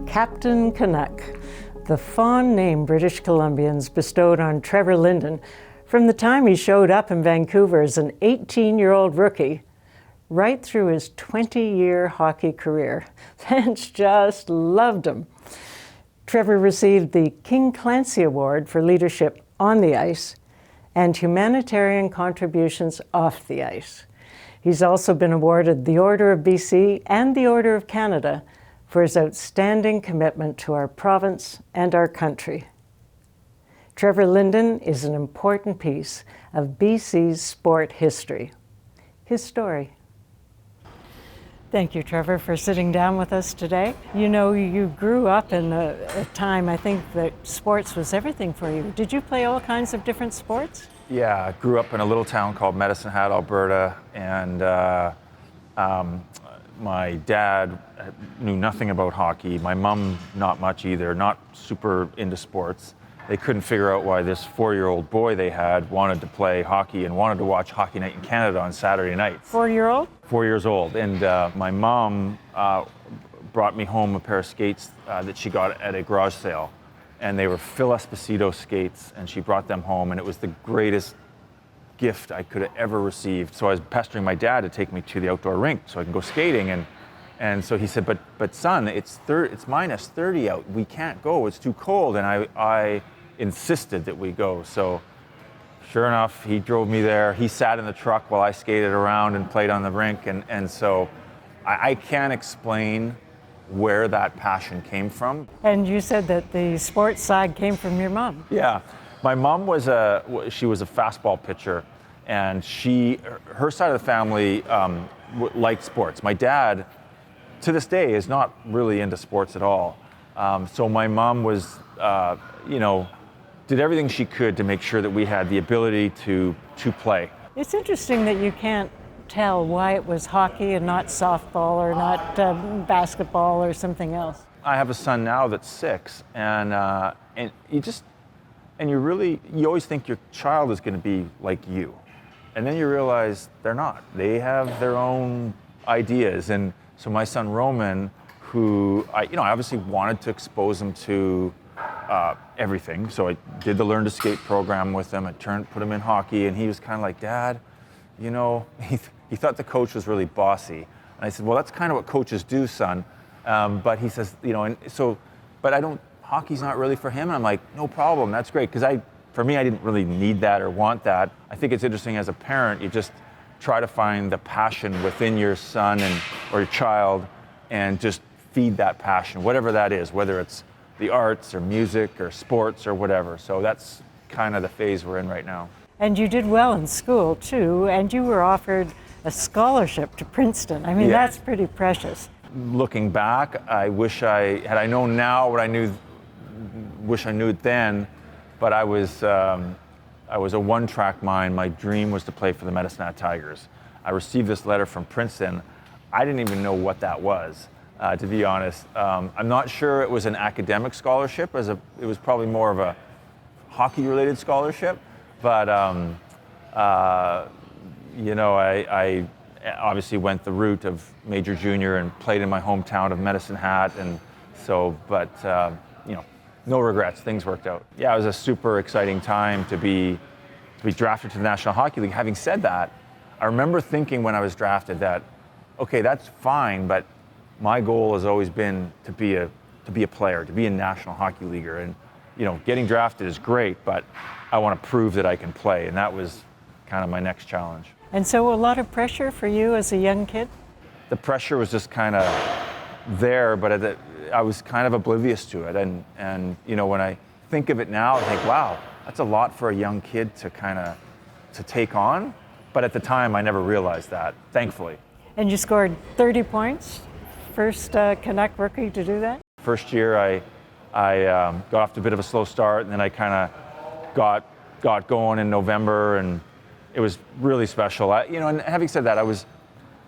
Captain Canuck, the fond name British Columbians bestowed on Trevor Linden from the time he showed up in Vancouver as an 18-year-old rookie, right through his 20-year hockey career. Fans just loved him. Trevor received the King Clancy Award for leadership on the ice and humanitarian contributions off the ice. He's also been awarded the Order of BC and the Order of Canada for his outstanding commitment to our province and our country. Trevor Linden is an important piece of BC's sport history. His story. Thank you, Trevor, for sitting down with us today. You know, you grew up in a time, I think, that sports was everything for you. Did you play all kinds of different sports? Yeah, I grew up in a little town called Medicine Hat, Alberta, and my dad knew nothing about hockey. My mom, not much either, not super into sports. They couldn't figure out why this 4-year-old boy they had wanted to play hockey and wanted to watch Hockey Night in Canada on Saturday nights. 4-year-old? 4 years old. And my mom brought me home a pair of skates that she got at a garage sale. And they were Phil Esposito skates, and she brought them home, and it was the greatest gift I could have ever received. So I was pestering my dad to take me to the outdoor rink so I can go skating, and so he said, but son, it's minus 30 out. We can't go. It's too cold. And I insisted that we go. So sure enough, he drove me there. He sat in the truck while I skated around and played on the rink. And so I can't explain where that passion came from. And you said that the sports side came from your mom. Yeah. My mom was a fastball pitcher, and her side of the family liked sports. My dad, to this day, is not really into sports at all. So my mom was, did everything she could to make sure that we had the ability to play. It's interesting that you can't tell why it was hockey and not softball or not basketball or something else. I have a son now that's 6, and you always think your child is going to be like you. And then you realize they're not. They have their own ideas. And so my son Roman, who I obviously wanted to expose him to everything. So I did the Learn to Skate program with him. I put him in hockey, and he was kind of like, Dad, he thought the coach was really bossy. And I said, well, that's kind of what coaches do, son. But he says, hockey's not really for him. And I'm like, no problem, that's great. Because for me, I didn't really need that or want that. I think it's interesting as a parent, you just try to find the passion within your son or your child and just feed that passion, whatever that is, whether it's the arts or music or sports or whatever. So that's kind of the phase we're in right now. And you did well in school too, and you were offered a scholarship to Princeton. I mean, That's pretty precious. Looking back, I wish had I known now what I knew, wish I knew it then, but I was a one-track mind. My dream was to play for the Medicine Hat Tigers. I received this letter from Princeton. I didn't even know what that was, to be honest. I'm not sure it was an academic scholarship. It was probably more of a hockey-related scholarship. But I obviously went the route of major junior and played in my hometown of Medicine Hat, and so. But no regrets. Things worked out. Yeah, it was a super exciting time to be drafted to the National Hockey League. Having said that, I remember thinking when I was drafted that, okay, that's fine, but my goal has always been to be a player, to be a National Hockey Leaguer, and getting drafted is great, but I want to prove that I can play, and that was kind of my next challenge. And so a lot of pressure for you as a young kid? The pressure was just kind of there, but I was kind of oblivious to it. And when I think of it now, I think, wow, that's a lot for a young kid to take on. But at the time, I never realized that, thankfully. And you scored 30 points, first Canuck rookie to do that? First year, I got off to a bit of a slow start, and then I kind of got going in November, and it was really special. And having said that,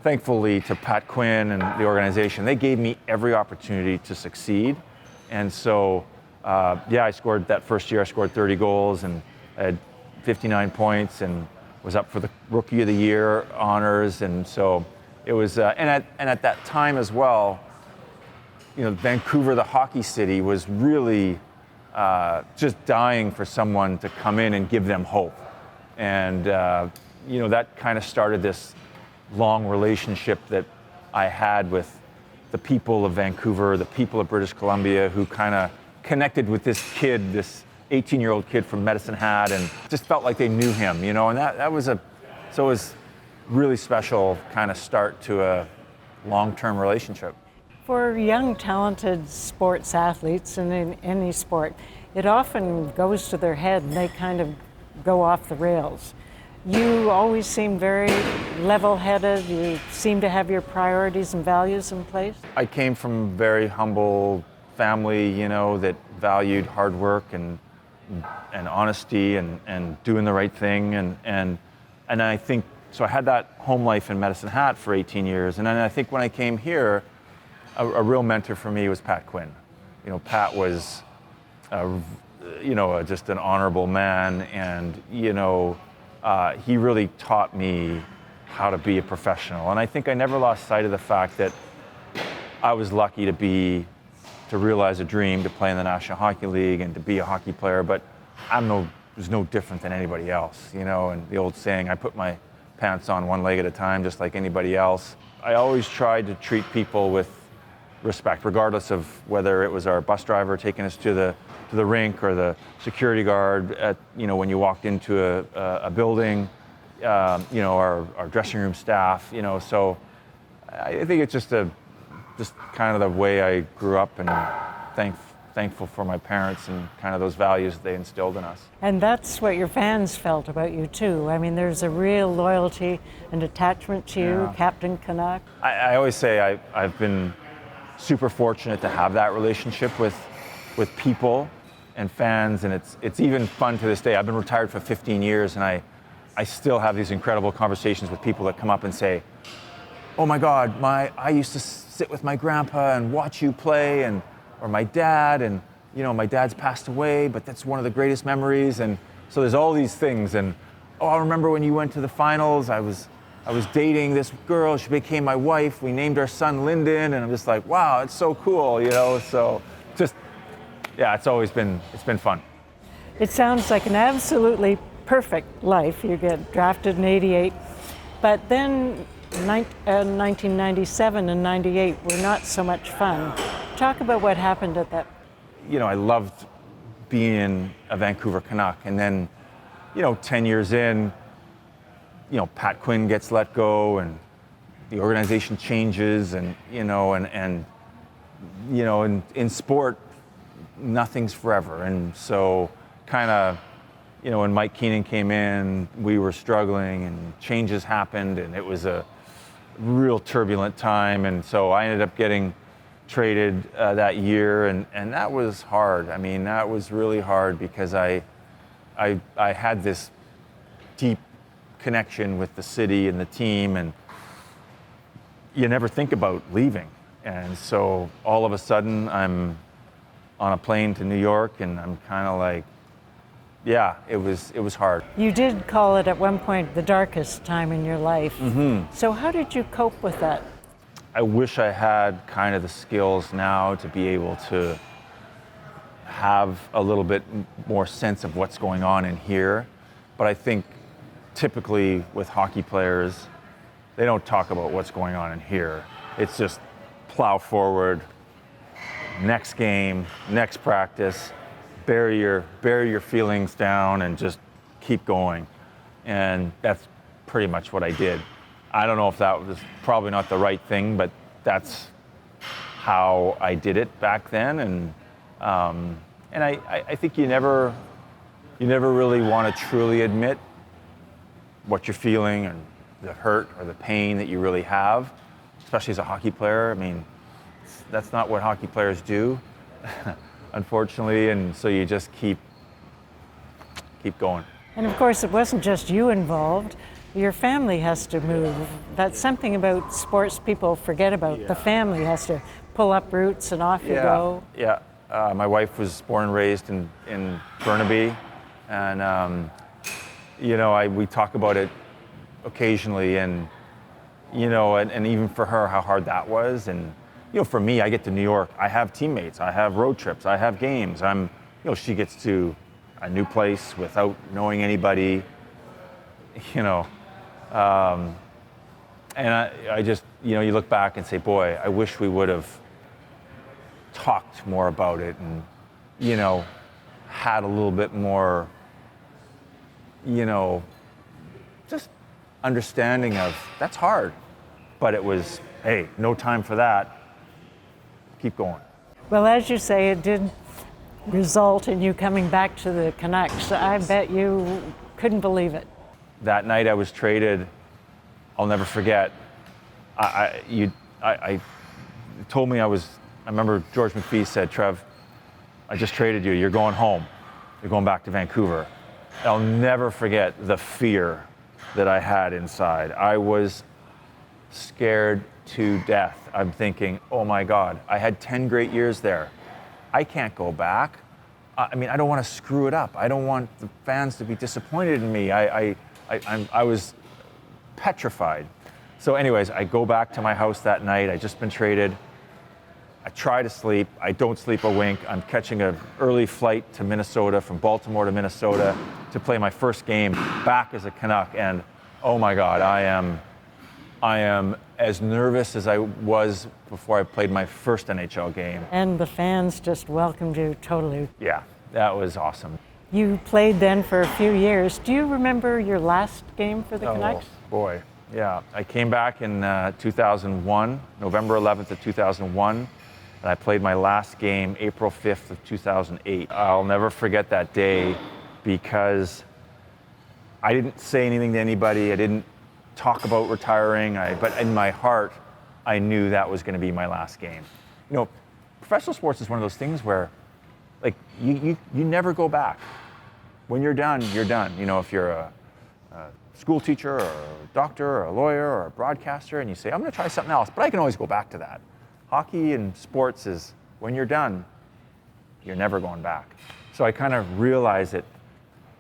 thankfully to Pat Quinn and the organization, they gave me every opportunity to succeed. And so, I scored that first year, I scored 30 goals and I had 59 points and was up for the Rookie of the Year honors. And so it was, and at that time as well, Vancouver, the hockey city, was really just dying for someone to come in and give them hope. And, that kind of started this long relationship that I had with the people of Vancouver, the people of British Columbia, who kind of connected with this kid, this 18-year-old kid from Medicine Hat, and just felt like they knew him, and that was it was really special kind of start to a long-term relationship. For young, talented sports athletes, and in any sport, it often goes to their head and they kind of go off the rails. You always seem very level-headed. You seem to have your priorities and values in place. I came from a very humble family, that valued hard work and honesty and doing the right thing. And I think, so I had that home life in Medicine Hat for 18 years. And then I think when I came here, a real mentor for me was Pat Quinn. Pat was, just an honorable man, and, he really taught me how to be a professional. And I think I never lost sight of the fact that I was lucky to realize a dream, to play in the National Hockey League and to be a hockey player, but was no different than anybody else, and the old saying, I put my pants on one leg at a time, just like anybody else. I always tried to treat people with respect, regardless of whether it was our bus driver taking us to the rink or the security guard at, when you walked into a building, our dressing room staff, so I think it's just kind of the way I grew up, and thankful for my parents and kind of those values they instilled in us. And that's what your fans felt about you too. I mean, there's a real loyalty and attachment to you, Captain Canuck. I always say I've been super fortunate to have that relationship with people and fans, and it's even fun to this day. I've been retired for 15 years, and I still have these incredible conversations with people that come up and say, oh my God, I used to sit with my grandpa and watch you play, or my dad, and my dad's passed away, but that's one of the greatest memories. And so there's all these things, and I remember when you went to the finals, I was dating this girl, she became my wife, we named our son Linden, and I'm just like, wow, it's so cool, so just, it's been fun. It sounds like an absolutely perfect life. You get drafted in '88, but then 1997 and '98 were not so much fun. Talk about what happened at that. I loved being a Vancouver Canuck, and then, 10 years in, Pat Quinn gets let go, and the organization changes, and in sport, nothing's forever. And so kind of, when Mike Keenan came in, we were struggling, and changes happened, and it was a real turbulent time. And so I ended up getting traded that year, and that was hard. I mean, that was really hard because I had this deep connection with the city and the team, and you never think about leaving. And so all of a sudden I'm on a plane to New York, and I'm kind of like, it was hard. You did call it at one point the darkest time in your life. Mm-hmm. So how did you cope with that? I wish I had kind of the skills now to be able to have a little bit more sense of what's going on in here. But I think typically with hockey players, they don't talk about what's going on in here. It's just plow forward, next game, next practice, bury your feelings down and just keep going. And that's pretty much what I did. I don't know if that was probably not the right thing, but that's how I did it back then. And I think you never really want to truly admit what you're feeling and the hurt or the pain that you really have, especially as a hockey player. I mean, that's not what hockey players do, unfortunately. And so you just keep going. And of course, it wasn't just you involved. Your family has to move. That's something about sports people forget about. The family has to pull up roots and off you go. Yeah. My wife was born and raised in Burnaby, and we talk about it occasionally, and and even for her, how hard that was. And for me, I get to New York, I have teammates, I have road trips, I have games. She gets to a new place without knowing anybody. And I just, you look back and say, boy, I wish we would have talked more about it and, had a little bit more, just understanding of that's hard. But it was, hey, no time for that. Keep going. Well, as you say, it did result in you coming back to the Canucks. I bet you couldn't believe it. That night I was traded, I'll never forget. I told me I remember George McPhee said, Trev, I just traded you, you're going home. You're going back to Vancouver. I'll never forget the fear that I had inside. I was scared to death. I'm thinking, oh my God, I had 10 great years there. I can't go back. I don't want to screw it up. I don't want the fans to be disappointed in me. I was petrified. So anyways, I go back to my house that night. I'd just been traded. I try to sleep. I don't sleep a wink. I'm catching an early flight to Minnesota, from Baltimore to Minnesota, to play my first game back as a Canuck. And oh my God, I am as nervous as I was before I played my first NHL game. And the fans just welcomed you totally. Yeah, that was awesome. You played then for a few years. Do you remember your last game for the Canucks? Oh, boy, yeah. I came back in 2001, November 11th of 2001, and I played my last game April 5th of 2008. I'll never forget that day because I didn't say anything to anybody. I didn't talk about retiring, but in my heart, I knew that was going to be my last game. Professional sports is one of those things where, like, you never go back. When you're done, you're done. If you're a school teacher or a doctor or a lawyer or a broadcaster and you say, I'm going to try something else, but I can always go back to that. Hockey and sports is, when you're done, you're never going back. So I kind of realized that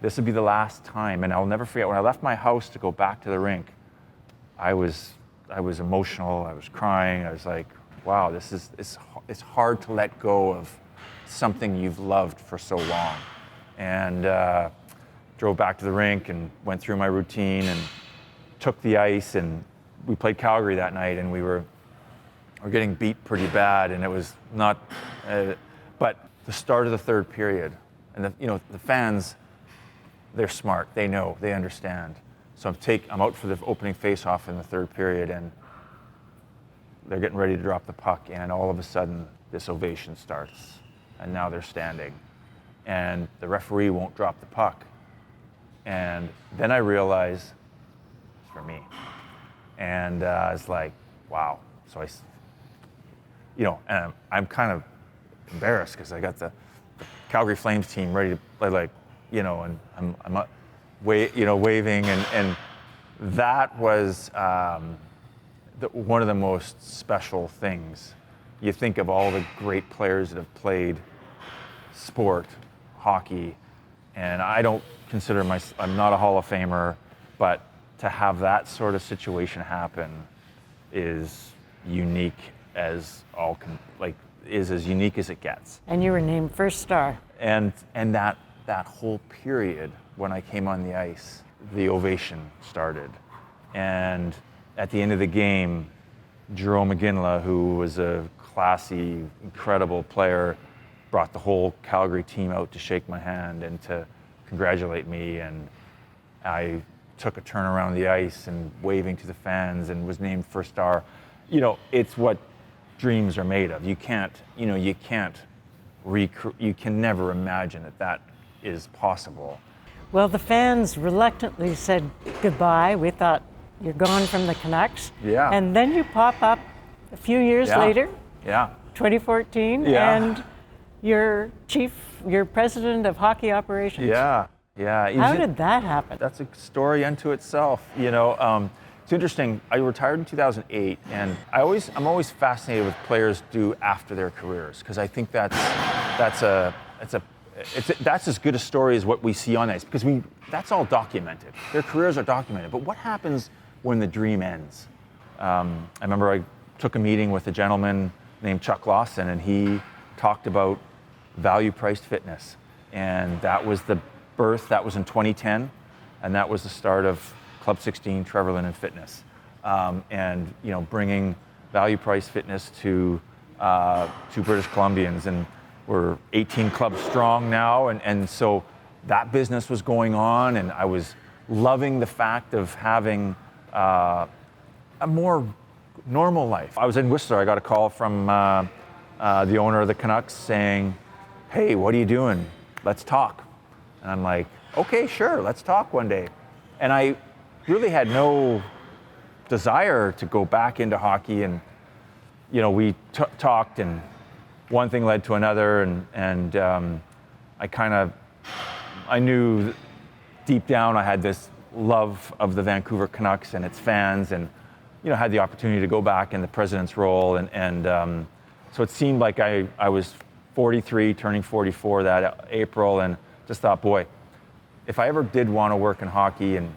this would be the last time, and I'll never forget, when I left my house to go back to the rink, I was emotional, I was crying, I was like, wow, it's hard to let go of something you've loved for so long. And drove back to the rink and went through my routine and took the ice, and we played Calgary that night, and we were getting beat pretty bad, and it was not, but the start of the third period, and the fans, they're smart, they know, they understand. So I'm out for the opening face-off in the third period, and they're getting ready to drop the puck, and all of a sudden this ovation starts, and now they're standing, and the referee won't drop the puck. And then I realize it's for me. And I was like, wow. So and I'm kind of embarrassed because I got the Calgary Flames team ready to play, and I'm waving, and that was one of the most special things. You think of all the great players that have played sport, hockey, and I don't consider I'm not a Hall of Famer, but to have that sort of situation happen is unique as as unique as it gets. And you were named first star. And that whole period when I came on the ice, the ovation started. And at the end of the game, Jerome McGinley, who was a classy, incredible player, brought the whole Calgary team out to shake my hand and to congratulate me, and I took a turn around the ice and waving to the fans and was named first star. It's what dreams are made of. You can never imagine that is possible. Well, the fans reluctantly said goodbye. We thought, you're gone from the Canucks. Yeah. And then you pop up a few years later. Yeah. 2014. Yeah. And you're president of hockey operations. Yeah. Yeah. How did that happen? That's a story unto itself. It's interesting. I retired in 2008, and I'm always fascinated with players do after their careers, because I think that's as good a story as what we see on ice, because that's all documented. Their careers are documented. But what happens when the dream ends? I remember I took a meeting with a gentleman named Chuck Lawson, and he talked about value-priced fitness, and that was the birth. That was in 2010, and that was the start of Club 16, Trevor Linden Fitness, and bringing value-priced fitness to British Columbians, and we're 18 clubs strong now, and so that business was going on, and I was loving the fact of having a more normal life. I was in Whistler. I got a call from the owner of the Canucks saying, "Hey, what are you doing? Let's talk." And I'm like, "Okay, sure, let's talk one day." And I really had no desire to go back into hockey, and we talked, and one thing led to another, and I knew deep down I had this love of the Vancouver Canucks and its fans, and had the opportunity to go back in the president's role, and so it seemed like I was 43, turning 44 that April, and just thought, boy, if I ever did want to work in hockey, and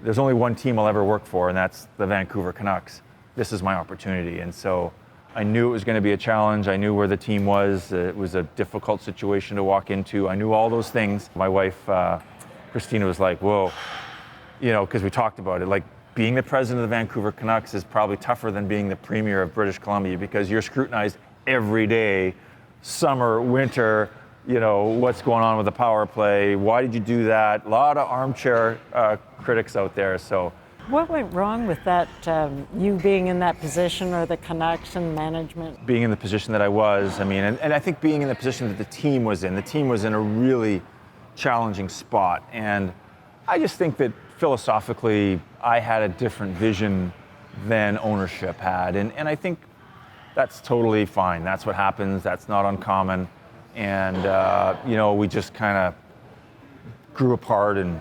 there's only one team I'll ever work for, and that's the Vancouver Canucks, this is my opportunity. And so I knew it was going to be a challenge. I knew where the team was. It was a difficult situation to walk into. I knew all those things. My wife, Christina, was like, whoa, because we talked about it, like being the president of the Vancouver Canucks is probably tougher than being the premier of British Columbia, because you're scrutinized every day, summer, winter, what's going on with the power play, why did you do that? A lot of armchair critics out there. So what went wrong with that, you being in that position, or the Canucks and management? Being in the position that I was, and I think being in the position that the team was in a really challenging spot. And I just think that philosophically, I had a different vision than ownership had. And I think that's totally fine. That's what happens. That's not uncommon. And, we just kind of grew apart and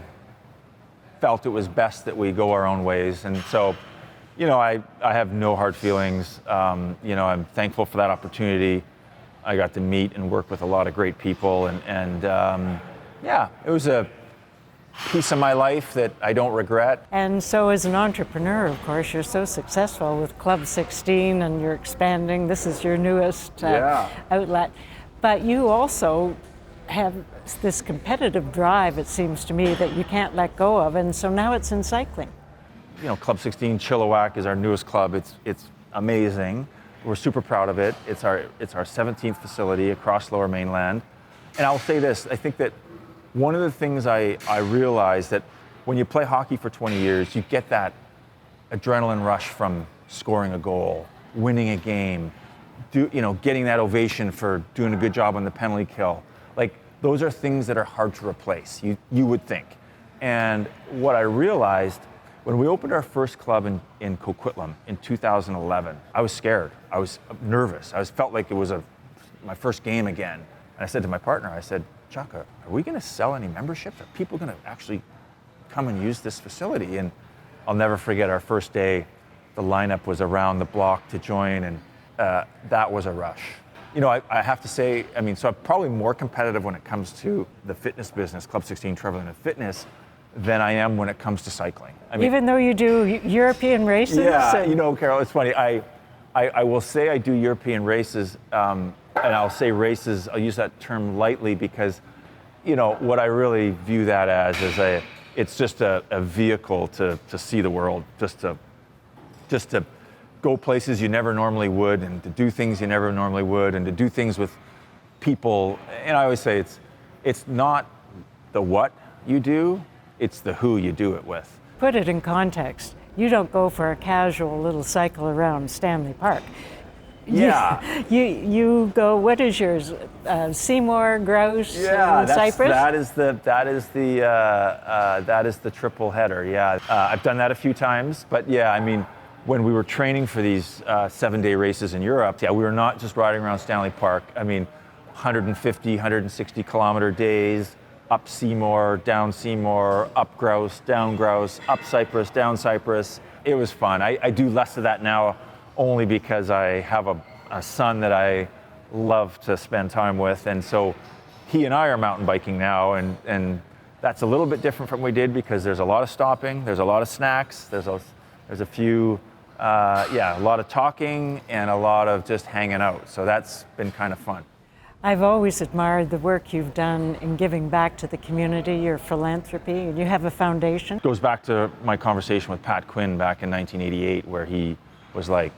felt it was best that we go our own ways. And so, I have no hard feelings. I'm thankful for that opportunity. I got to meet and work with a lot of great people. And it was a piece of my life that I don't regret. And so as an entrepreneur, of course, you're so successful with Club 16, and you're expanding. This is your newest outlet. But you also have this competitive drive, it seems to me, that you can't let go of. And so now it's in cycling. Club 16 Chilliwack is our newest club. It's amazing. We're super proud of it. It's our 17th facility across Lower Mainland. And I'll say this, I think that one of the things I realized that when you play hockey for 20 years, you get that adrenaline rush from scoring a goal, winning a game, getting that ovation for doing a good job on the penalty kill. Like, those are things that are hard to replace, you would think. And what I realized when we opened our first club in Coquitlam in 2011, I was scared. I was nervous. Felt like it was my first game again. And I said to my partner, I said, Chuck, are we going to sell any memberships? Are people going to actually come and use this facility? And I'll never forget our first day. The lineup was around the block to join, and that was a rush. I have to say, so I'm probably more competitive when it comes to the fitness business, Club 16, Trevor Linden Fitness, than I am when it comes to cycling. Even though you do European races? Yeah, Carol, it's funny. I will say I do European races, and I'll say races, I'll use that term lightly, because, what I really view that as is it's just a vehicle to see the world, just to go places you never normally would, and to do things you never normally would, and to do things with people. And I always say it's not the what you do, it's the who you do it with. Put it in context. You don't go for a casual little cycle around Stanley Park. Yeah. You go, what is yours? Seymour, Grouse, Cypress? That is the triple header. Yeah, I've done that a few times, but when we were training for these 7-day races in Europe, we were not just riding around Stanley Park. 150, 160 kilometer days, up Seymour, down Seymour, up Grouse, down Grouse, up Cypress, down Cypress. It was fun. I do less of that now only because I have a son that I love to spend time with. And so he and I are mountain biking now, and that's a little bit different from what we did because there's a lot of stopping, there's a lot of snacks, there's a few, a lot of talking and a lot of just hanging out. So that's been kind of fun. I've always admired the work you've done in giving back to the community, your philanthropy, and you have a foundation. It goes back to my conversation with Pat Quinn back in 1988, where he was like,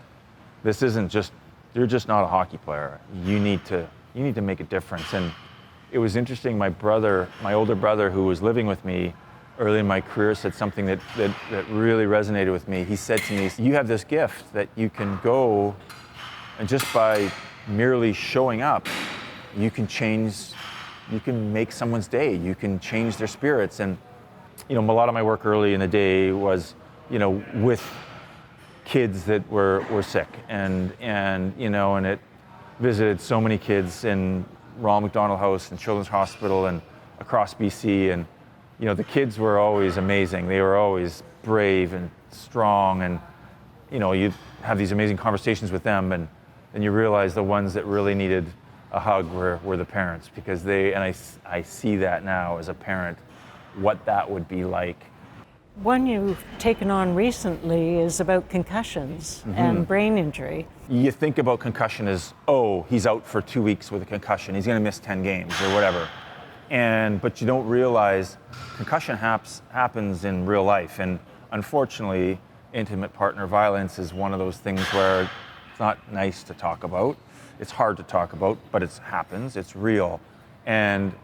this isn't just, you're just not a hockey player. You need to make a difference. And it was interesting, my older brother who was living with me early in my career said something that really resonated with me. He said to me, you have this gift that you can go and just by merely showing up, you can make someone's day, you can change their spirits. And, a lot of my work early in the day was, with kids that were sick and it visited so many kids in Ronald McDonald House and Children's Hospital and across BC. And, the kids were always amazing. They were always brave and strong. And, you have these amazing conversations with them and then you realize the ones that really needed a hug were the parents, because I see that now as a parent, what that would be like. One you've taken on recently is about concussions and brain injury. You think about concussion as, he's out for 2 weeks with a concussion, he's going to miss 10 games or whatever. But you don't realize concussion happens in real life. And unfortunately, intimate partner violence is one of those things where it's not nice to talk about. It's hard to talk about, but it happens, it's real. And,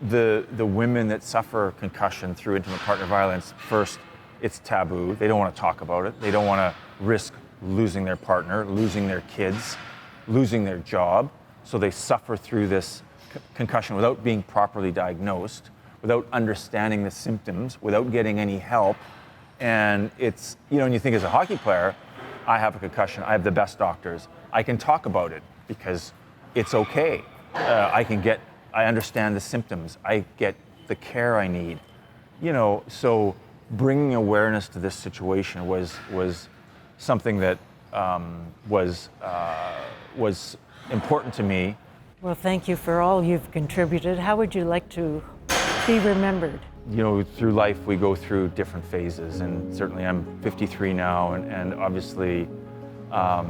the women that suffer concussion through intimate partner violence, first, it's taboo. They don't want to talk about it. They don't want to risk losing their partner, losing their kids, losing their job. So they suffer through this concussion without being properly diagnosed, without understanding the symptoms, without getting any help. And it's, and you think as a hockey player, I have a concussion, I have the best doctors. I can talk about it because it's okay. I understand the symptoms. I get the care I need. So bringing awareness to this situation was something that was important to me. Well, thank you for all you've contributed. How would you like to be remembered? Through life we go through different phases, and certainly I'm 53 now, and obviously, I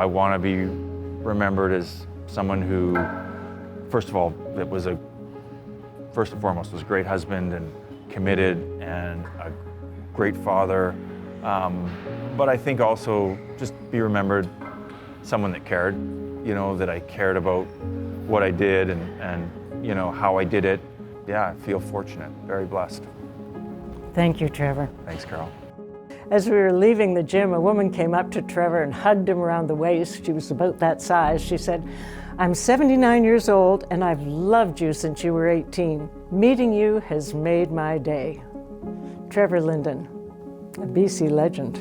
want to be remembered as someone who, first and foremost, was a great husband and committed and a great father. But I think also just be remembered someone that cared, that I cared about what I did and how I did it. Yeah, I feel fortunate, very blessed. Thank you, Trevor. Thanks, Carol. As we were leaving the gym, a woman came up to Trevor and hugged him around the waist. She was about that size. She said, "I'm 79 years old and I've loved you since you were 18. Meeting you has made my day." Trevor Linden, a BC legend.